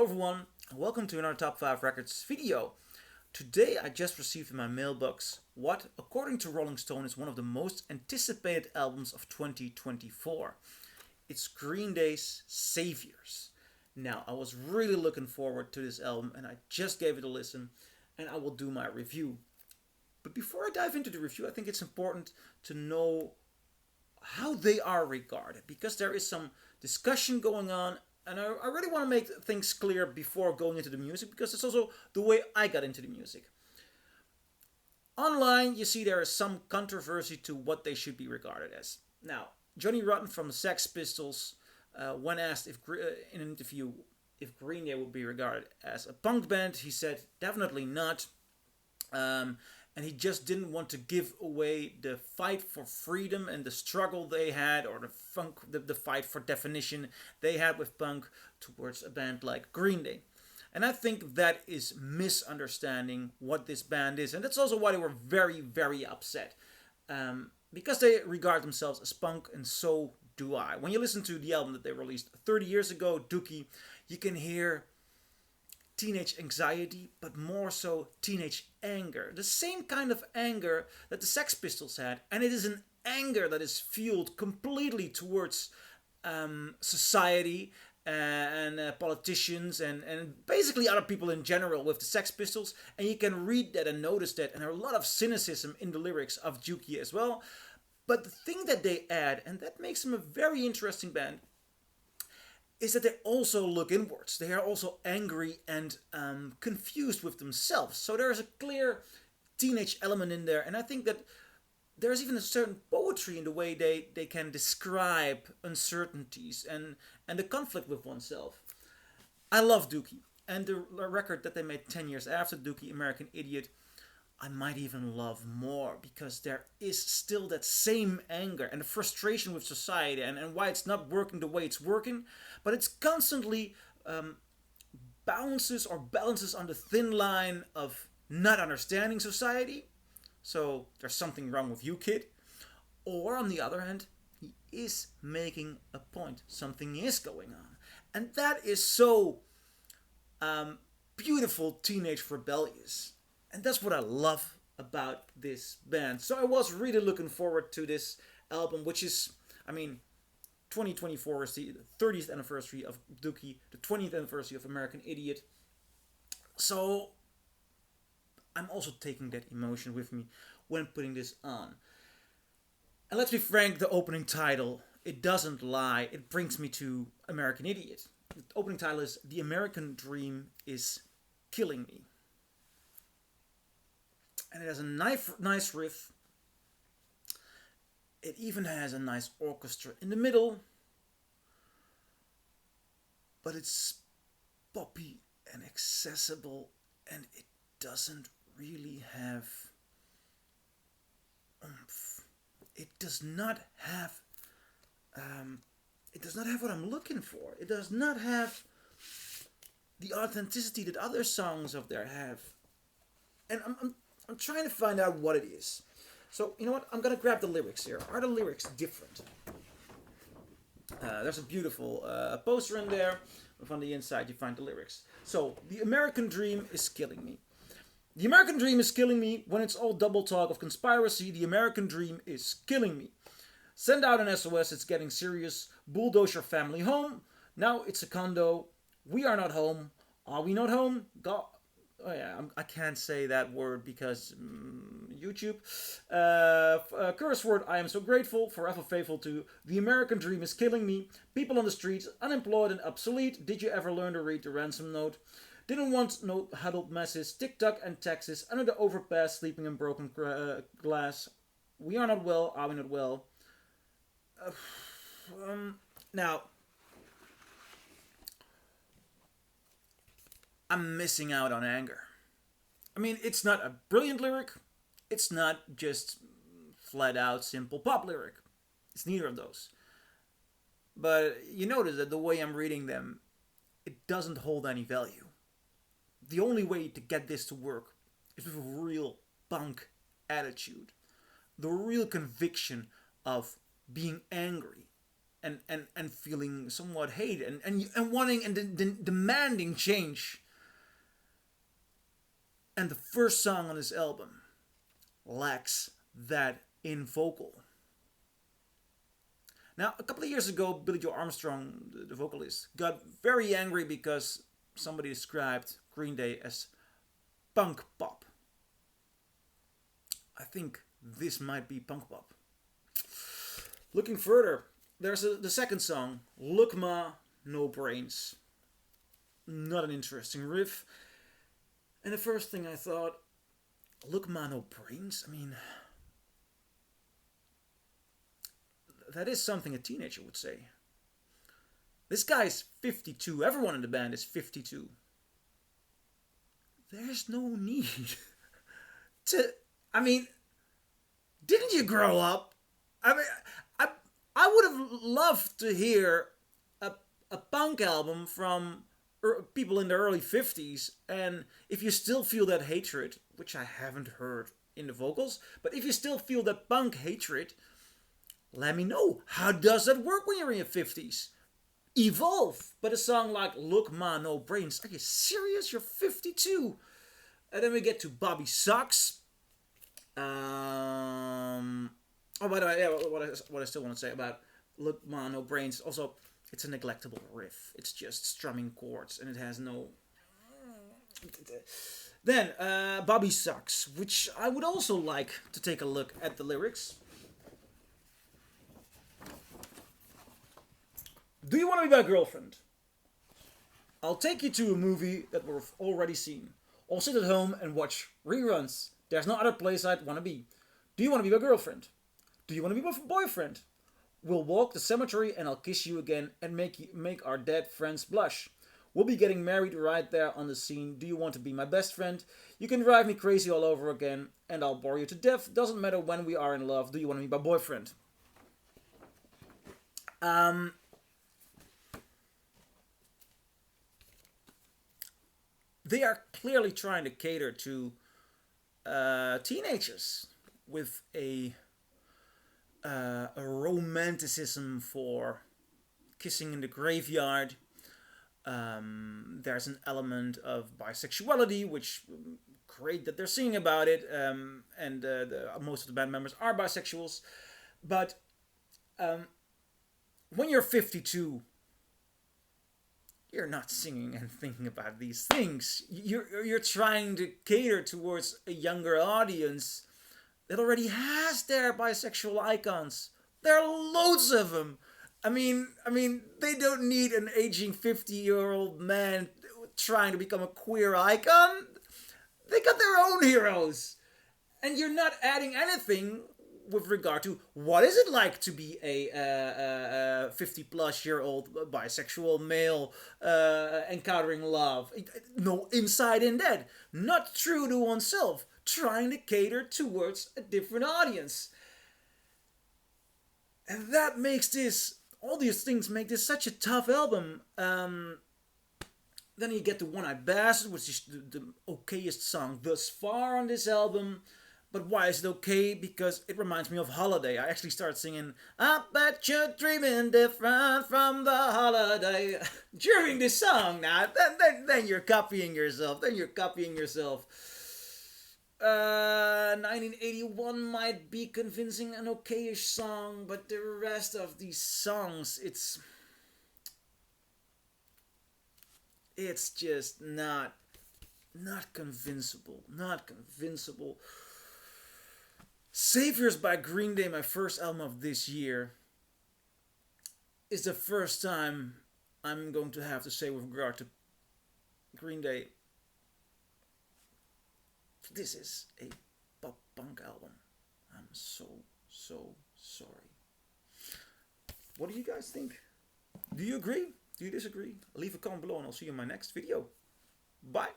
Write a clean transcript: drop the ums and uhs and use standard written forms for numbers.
everyone, and welcome to another Top 5 Records video. Today I just received in my mailbox what, according to Rolling Stone, is one of the most anticipated albums of 2024. It's Green Day's Saviors. Now, I was really looking forward to this album and I just gave it a listen and I will do my review. But before I dive into the review, I think it's important to know how they are regarded because there is some discussion going on. And I really want to make things clear before going into the music because it's also the way I got into the music. Online, you see there is some controversy to what they should be regarded as. Now, Johnny Rotten from the Sex Pistols, when asked in an interview if Green Day would be regarded as a punk band, he said definitely not. And he just didn't want to give away the fight for freedom and the struggle they had, or the fight for definition they had with punk towards a band like Green Day. And I think that is misunderstanding what this band is. And that's also why they were very, very upset. Because they regard themselves as punk, and so do I. When you listen to the album that they released 30 years ago, Dookie, you can hear teenage anxiety, but more so teenage anger. The same kind of anger that the Sex Pistols had, and it is an anger that is fueled completely towards society and politicians and basically other people in general with the Sex Pistols. And you can read that and notice that, and there are a lot of cynicism in the lyrics of Dookie as well. But the thing that they add, and that makes them a very interesting band, is that they also look inwards. They are also angry and confused with themselves. So there is a clear teenage element in there. And I think that there's even a certain poetry in the way they can describe uncertainties and the conflict with oneself. I love Dookie. And the record that they made 10 years after Dookie, American Idiot, I might even love more because there is still that same anger and the frustration with society and why it's not working the way it's working, but it's constantly balances on the thin line of not understanding society. So there's something wrong with you, kid. Or on the other hand, he is making a point. Something is going on. And that is so beautiful, teenage rebellious. And that's what I love about this band. So I was really looking forward to this album, which is, 2024 is the 30th anniversary of Dookie, the 20th anniversary of American Idiot. So I'm also taking that emotion with me when putting this on. And let's be frank, the opening title, it doesn't lie. It brings me to American Idiot. The opening title is The American Dream is Killing Me. And it has a nice riff. It even has a nice orchestra in the middle. But it's poppy and accessible. And it doesn't really have oomph. It does not have what I'm looking for. It does not have the authenticity that other songs of theirs have. And I'm trying to find out what it is. So, you know what? I'm going to grab the lyrics here. Are the lyrics different? There's a beautiful poster in there. On the inside, you find the lyrics. So, the American dream is killing me. The American dream is killing me. When it's all double talk of conspiracy, the American dream is killing me. Send out an SOS, it's getting serious. Bulldoze your family home. Now it's a condo. We are not home. Are we not home? God. Oh yeah, I can't say that word because YouTube. Curse word, I am so grateful, forever faithful to. The American dream is killing me. People on the streets, unemployed and obsolete. Did you ever learn to read the ransom note? Didn't want no huddled messes. TikTok and Texas, under the overpass, sleeping in broken glass. We are not well, are we not well? Now, I'm missing out on anger. It's not a brilliant lyric. It's not just flat out simple pop lyric. It's neither of those. But you notice that the way I'm reading them, it doesn't hold any value. The only way to get this to work is with a real punk attitude. The real conviction of being angry and feeling somewhat hate and wanting and demanding change. And the first song on this album lacks that in vocal. Now, a couple of years ago, Billie Joe Armstrong, the vocalist, got very angry because somebody described Green Day as punk pop. I think this might be punk pop. Looking further, there's the second song, Look Ma, No Brains. Not an interesting riff. And the first thing I thought, Look Ma, No Brains? I mean, that is something a teenager would say. This guy's 52. Everyone in the band is 52. There's no need to... I mean, didn't you grow up? I mean, I would have loved to hear a punk album from people in the early 50s, and if you still feel that hatred, which I haven't heard in the vocals, but if you still feel that punk hatred, let me know. How does that work when you're in your 50s? Evolve. But a song like Look Ma, No Brains, are you serious? You're 52. And then we get to Bobby Sucks. Oh, by the way, yeah, what I still want to say about Look Ma, No Brains, also, it's a neglectable riff. It's just strumming chords, and it has no... Then, Bobby Sucks, which I would also like to take a look at the lyrics. Do you want to be my girlfriend? I'll take you to a movie that we've already seen. Or sit at home and watch reruns. There's no other place I'd want to be. Do you want to be my girlfriend? Do you want to be my boyfriend? We'll walk the cemetery and I'll kiss you again and make our dead friends blush. We'll be getting married right there on the scene. Do you want to be my best friend? You can drive me crazy all over again and I'll bore you to death. Doesn't matter when we are in love. Do you want to be my boyfriend? They are clearly trying to cater to teenagers with a romanticism for kissing in the graveyard. There's an element of bisexuality, which great that they're singing about it, and most of the band members are bisexuals. But when you're 52, you're not singing and thinking about these things. You're trying to cater towards a younger audience that already has their bisexual icons. There are loads of them. I mean, they don't need an aging 50-year-old man trying to become a queer icon. They got their own heroes. And you're not adding anything with regard to what is it like to be a 50-plus-year-old bisexual male encountering love. No insight in that. Not true to oneself. Trying to cater towards a different audience. And that makes this... all these things make this such a tough album. Then you get to One-Eyed Bastard, which is the okayest song thus far on this album. But why is it okay? Because it reminds me of Holiday. I actually start singing, I bet you're dreaming different from the holiday. During this song now. Then you're copying yourself. 1981 might be convincing an okayish song, but the rest of these songs, it's just not convincible. Saviors by Green Day, my first album of this year, is the first time I'm going to have to say with regard to Green Day, this is a pop punk album. I'm so sorry. What do you guys think? Do you agree? Do you disagree? Leave a comment below and I'll see you in my next video. Bye.